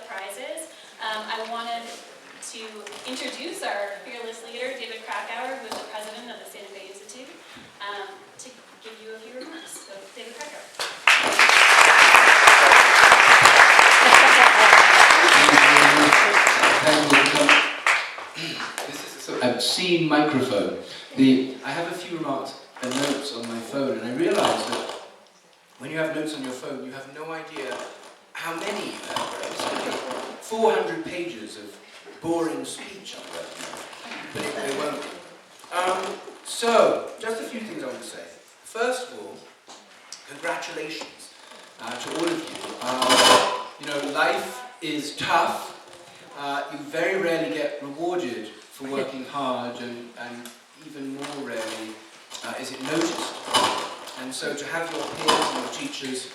the prizes, I wanted to introduce our fearless leader, David Krakauer, who is the president of the Santa Fe Institute, to give you a few remarks. So, David Krakauer. This is a sort of obscene microphone. I have a few remarks and notes on my phone, and I realised that when you have notes on your phone, you have no idea how many you have. Right? It's going to be 400 pages of boring speech on that, but it won't be. So, just a few things I want to say. First of all, congratulations to all of you. You know, life is tough. You very rarely get rewarded for working hard, and even more rarely is it noticed. And so to have your peers and your teachers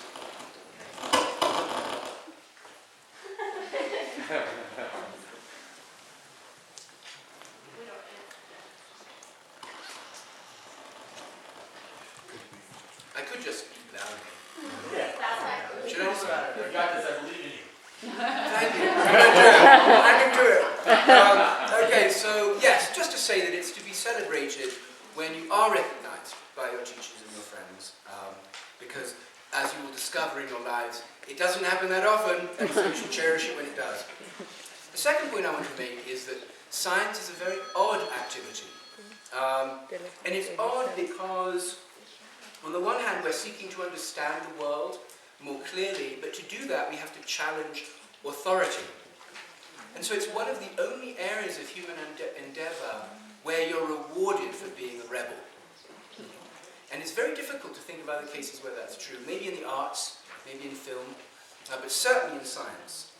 I could just speak louder. Yeah. Should I just... I got this, I believe in you. Thank you. I can do it. Okay, so yes, just to say that it's to be celebrated when you are recognised by your teachers and your friends, because as you will discover in your lives, it doesn't happen that often, and so you should cherish it when it does. The second point I want to make is that science is a very odd activity. And it's odd because, on the one hand, we're seeking to understand the world more clearly, but to do that we have to challenge authority. And so it's one of the only areas of human endeavour where you're rewarded for being a rebel. And it's very difficult to think of other cases where that's true. Maybe in the arts, maybe in film, but certainly in science.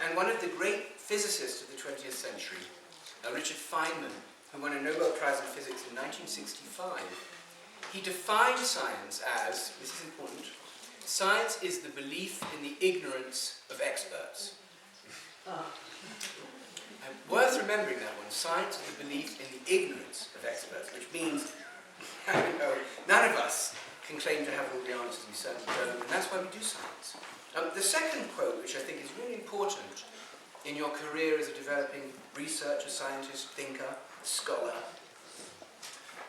And one of the great physicists of the 20th century, Richard Feynman, who won a Nobel Prize in Physics in 1965, he defined science as, this is important, science is the belief in the ignorance of experts. Worth remembering that one. Science is the belief in the ignorance of experts, which means none of us can claim to have all the answers, we certainly don't, and that's why we do science. The second quote, which I think is really important in your career as a developing researcher, scientist, thinker, scholar,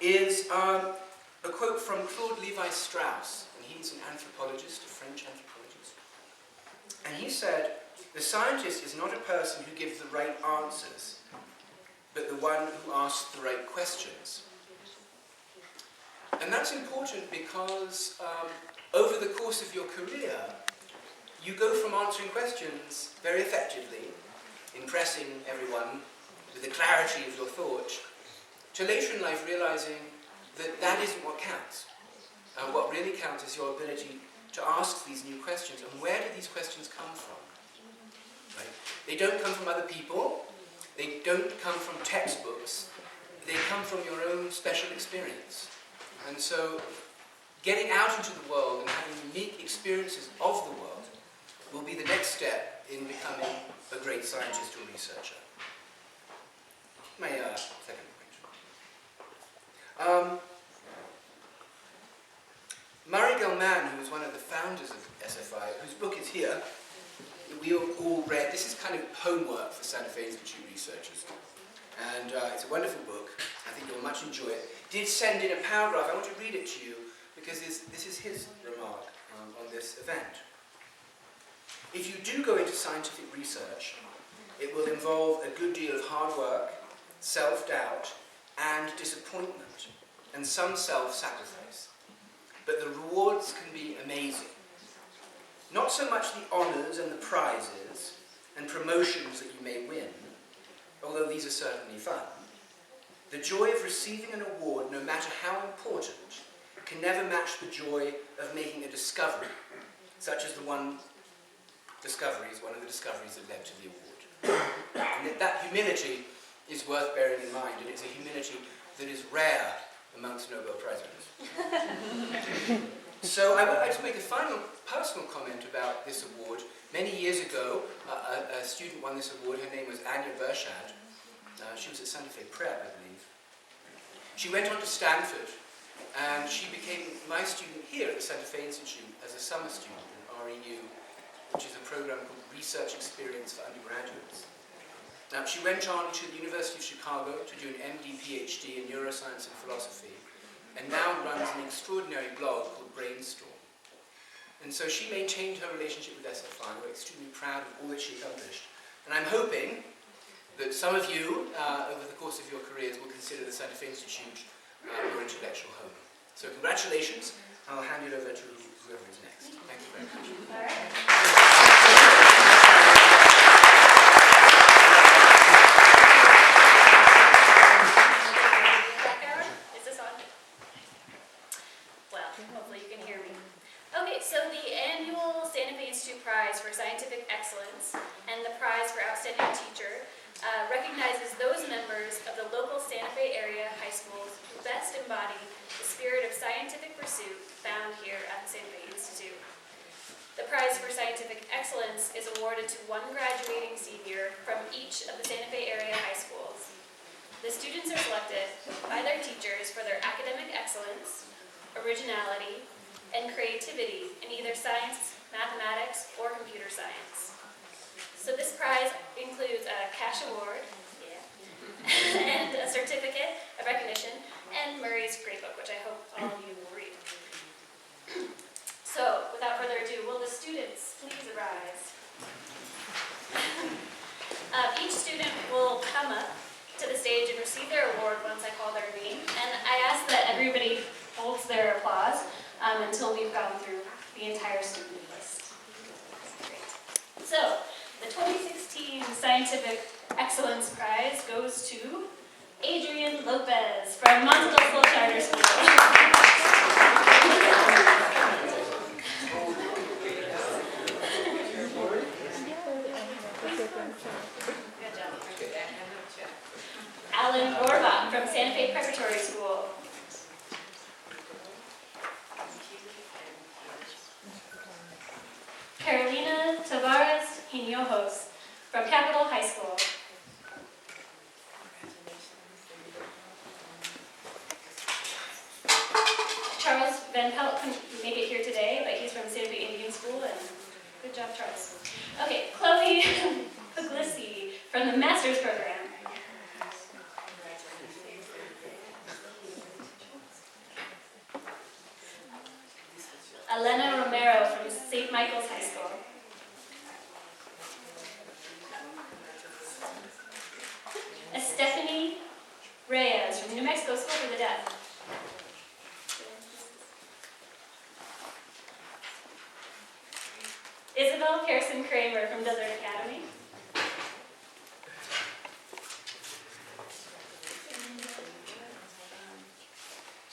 is a quote from Claude Lévi-Strauss, and he's an anthropologist, a French anthropologist. And he said, "The scientist is not a person who gives the right answers, but the one who asks the right questions." And that's important because over the course of your career, you go from answering questions very effectively, impressing everyone with the clarity of your thought, to later in life realizing that that isn't what counts. What really counts is your ability to ask these new questions. And where do these questions come from? Right? They don't come from other people. They don't come from textbooks. They come from your own special experience. And so, getting out into the world and having unique experiences of the world will be the next step in becoming a great scientist or researcher. My second point. Murray Gell-Mann, who was one of the founders of SFI, whose book is here, we all read. This is kind of homework for Santa Fe Institute researchers. And it's a wonderful book. I think you'll much enjoy it. Did send in a paragraph. I want to read it to you because this is his remark on this event. "If you do go into scientific research, it will involve a good deal of hard work, self-doubt, and disappointment, and some self-sacrifice. But the rewards can be amazing. Not so much the honours and the prizes and promotions that you may win, although these are certainly fun. The joy of receiving an award, no matter how important, can never match the joy of making a discovery, such as one of the discoveries that led to the award." And that humility is worth bearing in mind, and it's a humility that is rare amongst Nobel Prize winners. So I would like to make a final personal comment about this award. Many years ago, a student won this award. Her name was Anya Bershad. She was at Santa Fe Prep, I believe. She went on to Stanford, and she became my student here at the Santa Fe Institute as a summer student in REU which is a program called Research Experience for Undergraduates. Now, she went on to the University of Chicago to do an MD PhD in neuroscience and philosophy, and now runs an extraordinary blog called Brainstorm. And so she maintained her relationship with SFI. We're extremely proud of all that she accomplished. And I'm hoping that some of you, over the course of your careers, will consider the Santa Fe Institute your intellectual home. So congratulations. I'll hand it over to whoever is next. Thank you very much. All right. Is this on? Well, hopefully you can hear me. Okay, so the annual Santa Fe Institute Prize for Scientific Excellence and the Prize for Outstanding Teacher recognizes those members of the local Santa Fe area high schools who best embody the spirit of scientific pursuit found here at the Santa Fe Institute. The Prize for Scientific Excellence is awarded to one graduating senior from each of the Santa Fe area high schools. The students are selected by their teachers for their academic excellence, originality, and creativity in either science, mathematics, or computer science. So this prize includes a cash award, and a certificate of recognition, and Murray's Great Book, which I hope all of you will read. So, without further ado, will the students please arise? Each student will come up to the stage and receive their award once I call their name, and I ask that everybody holds their applause until we've gone through the entire student list. Great. So, the 2016 Scientific Excellence Prize goes to Adrian Lopez from Monte del Sol Charter School. Good job. Alan Rohrbach from Santa Fe Preparatory School. Carolina Tavares Hinojos from Capitol High School. Charles Van Pelt couldn't make it here today, but he's from Santa Fe Indian School, and good job, Charles. Okay, Chloe Puglisi from the Master's Program. Elena Romero from St. Michael's High School. Stephanie Reyes from New Mexico School for the Deaf. Isabel Pearson Kramer from Desert Academy.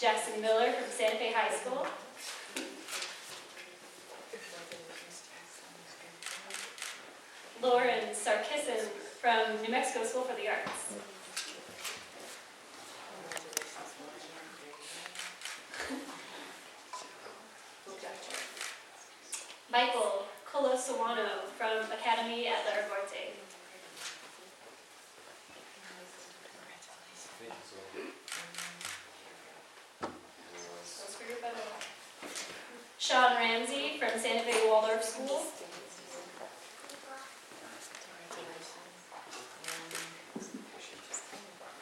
Jackson Miller from Santa Fe High School. Lauren Sarkisson from New Mexico School for the Arts. Michael Colosawano from Academy at La Reborte. Sean Ramsey from Santa Fe Waldorf School.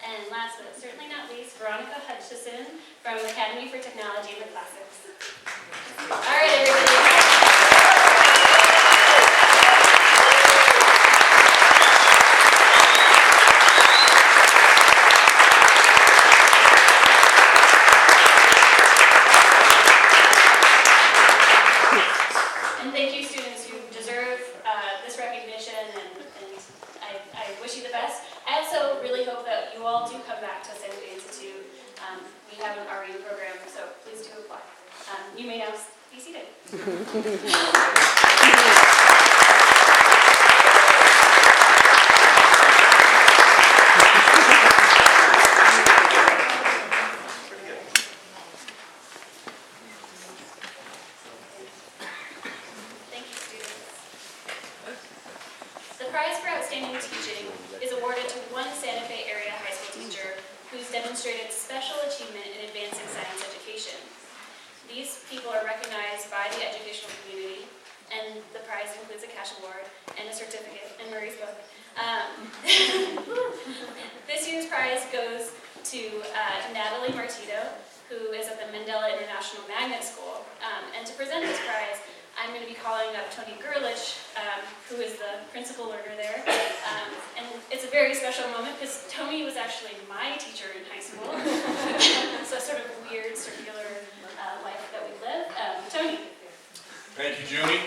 And last but certainly not least, Veronica Hutchison from Academy for Technology in the Classics. All right, everybody. And thank you, students. You deserve this recognition, and I wish you the best. I also really hope that you all do come back to Santa Fe Institute. We have an RE program, so please do apply. You may now be seated. Thank you, students. The prize for outstanding teaching is awarded to one Santa Fe area high school teacher who's demonstrated special achievement in advancing science education. These people are recognized by the educational community and the prize includes a cash award and a certificate in Murray's book. This year's prize goes to Natalie Martito, who is at the Mandela International Magnet School. And to present this prize, I'm going to be calling up Tony Gerlich, who is the principal learner there. And it's a very special moment because Tony was actually my teacher in high school. So sort of a weird circular life that we live. Tony. Thank you, Junie.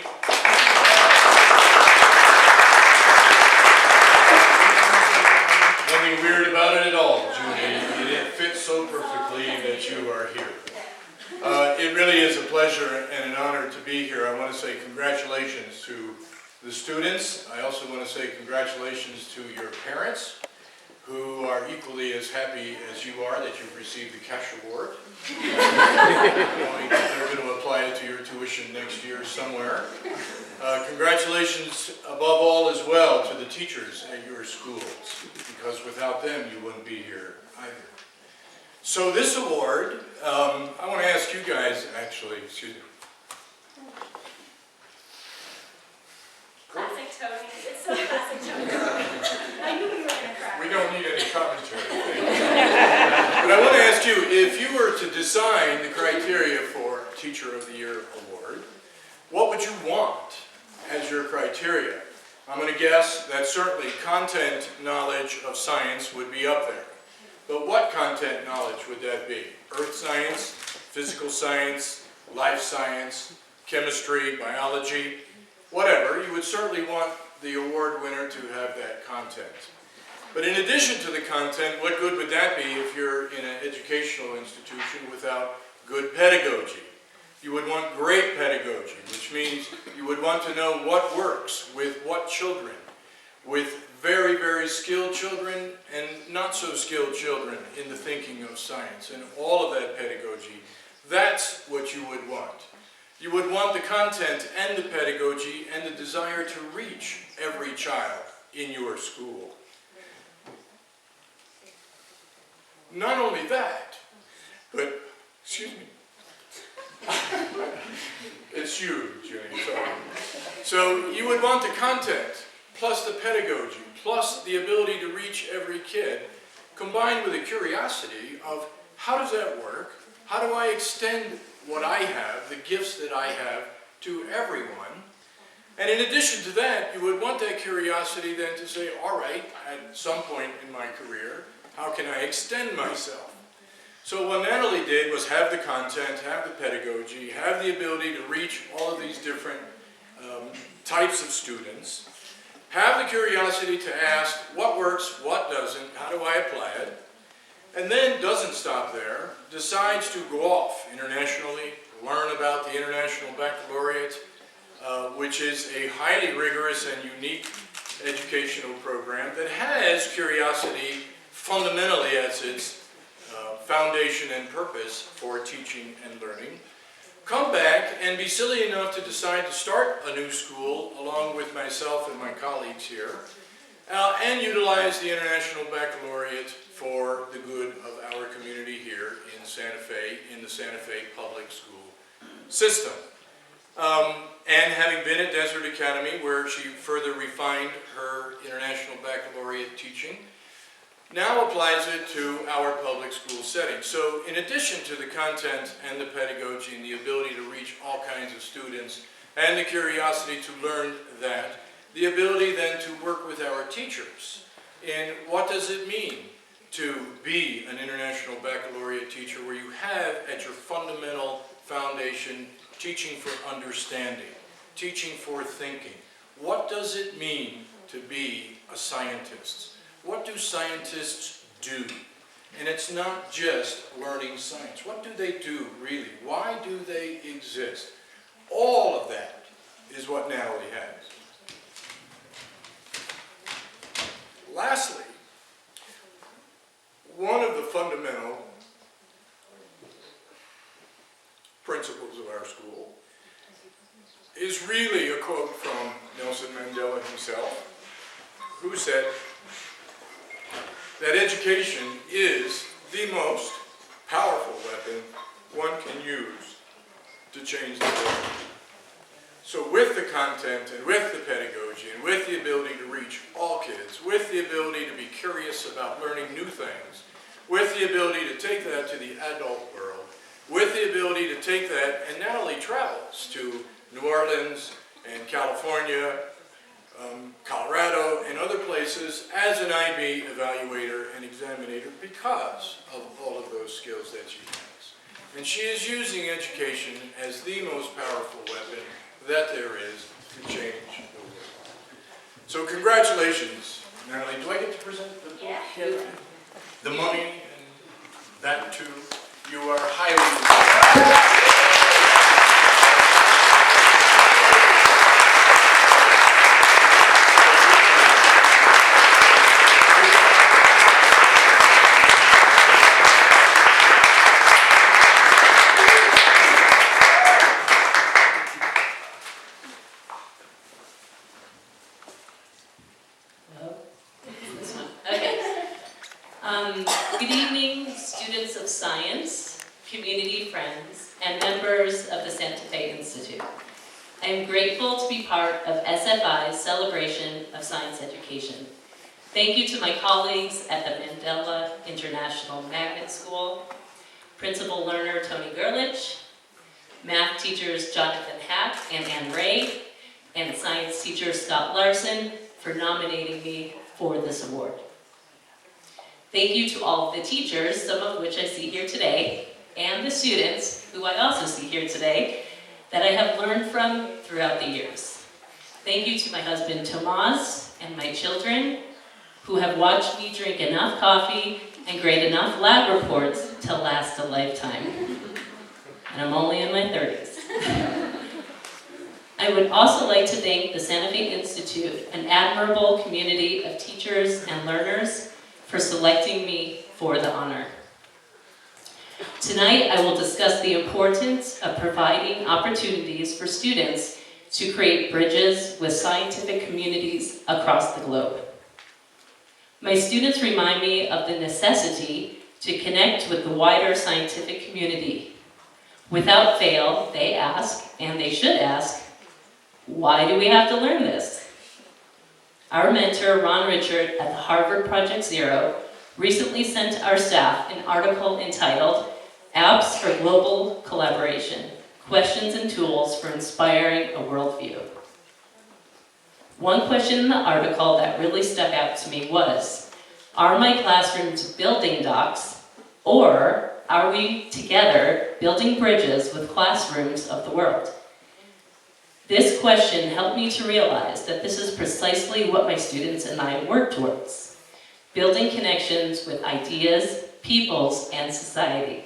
Nothing weird about it at all, Junie. It fits so perfectly that you are here. It really is a pleasure and an honor to be here. I want to say congratulations to the students. I also want to say congratulations to your parents, who are equally as happy as you are that you've received the cash award. Knowing that they're going to apply it to your tuition next year somewhere. Congratulations above all as well to the teachers at your schools, because without them you wouldn't be here either. So this award, I want to ask you guys, actually, excuse me. Classic Tony. It's so classic Tony. I knew you were going to cry. We don't need any commentary. But I want to ask you, if you were to design the criteria for Teacher of the Year award, what would you want as your criteria? I'm going to guess that certainly content knowledge of science would be up there. But what content knowledge would that be? Earth science, physical science, life science, chemistry, biology, whatever. You would certainly want the award winner to have that content. But in addition to the content, what good would that be if you're in an educational institution without good pedagogy? You would want great pedagogy, which means you would want to know what works with what children, with very, very skilled children and not so skilled children in the thinking of science, and all of that pedagogy. That's what you would want. You would want the content and the pedagogy and the desire to reach every child in your school. Not only that, but, excuse me, it's you, Junie, sorry. So you would want the content, plus the pedagogy, plus the ability to reach every kid, combined with a curiosity of how does that work? How do I extend what I have, the gifts that I have, to everyone? And in addition to that, you would want that curiosity then to say, all right, at some point in my career, how can I extend myself? So what Natalie did was have the content, have the pedagogy, have the ability to reach all of these different types of students, have the curiosity to ask what works, what doesn't, how do I apply it, and then doesn't stop there, decides to go off internationally, learn about the International Baccalaureate, which is a highly rigorous and unique educational program that has curiosity fundamentally as its foundation and purpose for teaching and learning. Come back and be silly enough to decide to start a new school along with myself and my colleagues here, and utilize the International Baccalaureate for the good of our community here in Santa Fe, in the Santa Fe public school system. And having been at Desert Academy, where she further refined her International Baccalaureate teaching, now applies it to our public school setting. So in addition to the content and the pedagogy and the ability to reach all kinds of students and the curiosity to learn that, the ability then to work with our teachers in what does it mean to be an International Baccalaureate teacher, where you have at your fundamental foundation teaching for understanding, teaching for thinking. What does it mean to be a scientist? What do scientists do? And it's not just learning science. What do they do, really? Why do they exist? All of that is what Natalie has. Lastly, one of the fundamental principles of our school is really a quote from Nelson Mandela himself, who said that education is the most powerful weapon one can use to change the world. So with the content and with the pedagogy and with the ability to reach all kids, with the ability to be curious about learning new things, with the ability to take that to the adult world, with the ability to take that and not only travels to New Orleans and California, Colorado, and other places as an IB evaluator and examinator because of all of those skills that she has. And she is using education as the most powerful weapon that there is to change the world. So congratulations, Natalie. Do I get to present the book? Yeah. The money and that too. You are highly This one. Okay. Good evening, students of science, community friends, and members of the Santa Fe Institute. I am grateful to be part of SFI's celebration of science education. Thank you to my colleagues at the Mandela International Magnet School, Principal Learner Tony Gerlich, math teachers Jonathan Hack and Ann Ray, and science teacher Scott Larson for nominating me for this award. Thank you to all of the teachers, some of which I see here today, and the students, who I also see here today, that I have learned from throughout the years. Thank you to my husband Tomas and my children, who have watched me drink enough coffee and grade enough lab reports to last a lifetime. And I'm only in my 30s. I would also like to thank the Santa Fe Institute, an admirable community of teachers and learners, for selecting me for the honor. Tonight, I will discuss the importance of providing opportunities for students to create bridges with scientific communities across the globe. My students remind me of the necessity to connect with the wider scientific community. Without fail, they ask, and they should ask, why do we have to learn this? Our mentor, Ron Richard, at the Harvard Project Zero, recently sent our staff an article entitled, Apps for Global Collaboration, Questions and Tools for Inspiring a Worldview. One question in the article that really stuck out to me was, are my classrooms building docks, or are we together building bridges with classrooms of the world? This question helped me to realize that this is precisely what my students and I work towards, building connections with ideas, peoples, and society.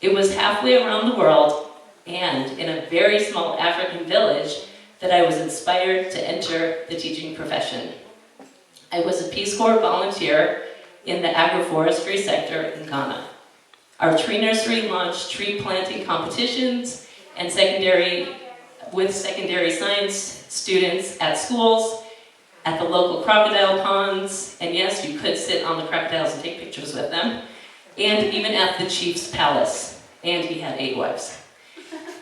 It was halfway around the world and in a very small African village that I was inspired to enter the teaching profession. I was a Peace Corps volunteer in the agroforestry sector in Ghana. Our tree nursery launched tree planting competitions and secondary science students at schools, at the local crocodile ponds, and yes, you could sit on the crocodiles and take pictures with them, and even at the chief's palace, and he had 8 wives.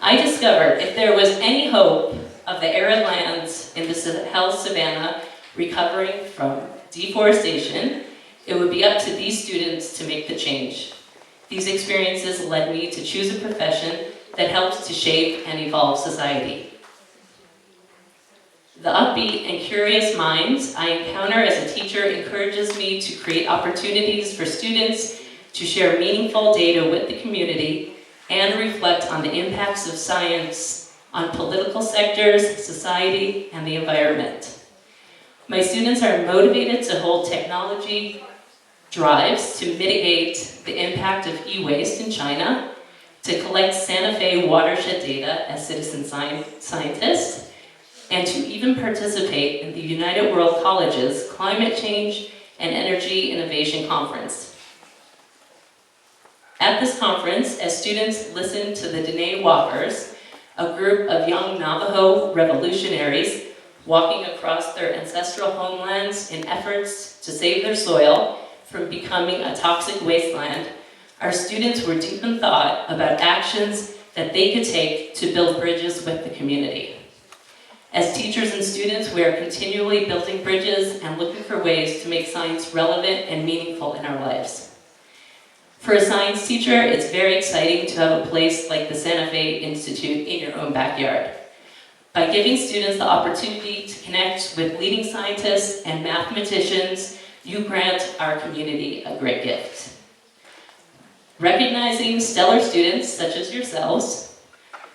I discovered if there was any hope of the arid lands in the Sahel Savannah recovering from deforestation, it would be up to these students to make the change. These experiences led me to choose a profession that helps to shape and evolve society. The upbeat and curious minds I encounter as a teacher encourages me to create opportunities for students to share meaningful data with the community and reflect on the impacts of science on political sectors, society, and the environment. My students are motivated to hold technology drives to mitigate the impact of e-waste in China, to collect Santa Fe watershed data as citizen scientists, and to even participate in the United World College's Climate Change and Energy Innovation Conference. At this conference, as students listened to the Dene Walkers, a group of young Navajo revolutionaries walking across their ancestral homelands in efforts to save their soil from becoming a toxic wasteland, our students were deep in thought about actions that they could take to build bridges with the community. As teachers and students, we are continually building bridges and looking for ways to make science relevant and meaningful in our lives. For a science teacher, it's very exciting to have a place like the Santa Fe Institute in your own backyard. By giving students the opportunity to connect with leading scientists and mathematicians, you grant our community a great gift. Recognizing stellar students, such as yourselves,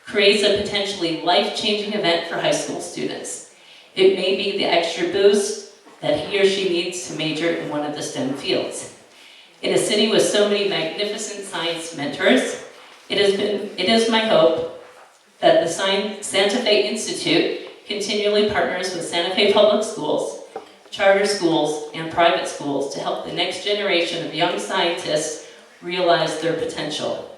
creates a potentially life-changing event for high school students. It may be the extra boost that he or she needs to major in one of the STEM fields. In a city with so many magnificent science mentors, it is my hope that the Santa Fe Institute continually partners with Santa Fe Public Schools, charter schools, and private schools to help the next generation of young scientists realize their potential.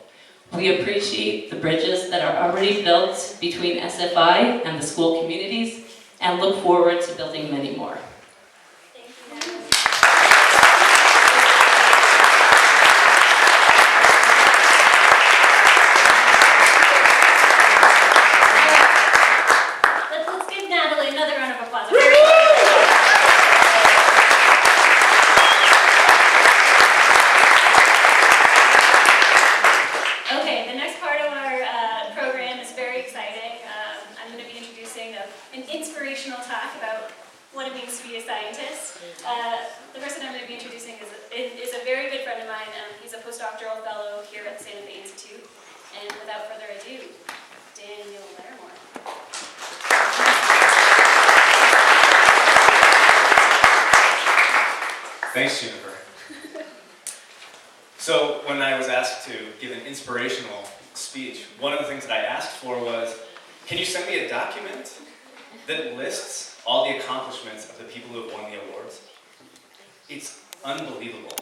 We appreciate the bridges that are already built between SFI and the school communities and look forward to building many more. Thank you. Let's give Natalie another round of applause. Okay, the next part of our program is very exciting. I'm going to be introducing an inspirational talk about what it means to be a scientist. The person I'm going to be introducing is a very good friend of mine. He's a postdoctoral fellow here at the Santa Fe Institute. And without further ado, Daniel Larimore. Thanks, Jennifer. So when I was asked to give an inspirational speech, one of the things that I asked for was, can you send me a document that lists all the accomplishments of the people who have won the awards? It's unbelievable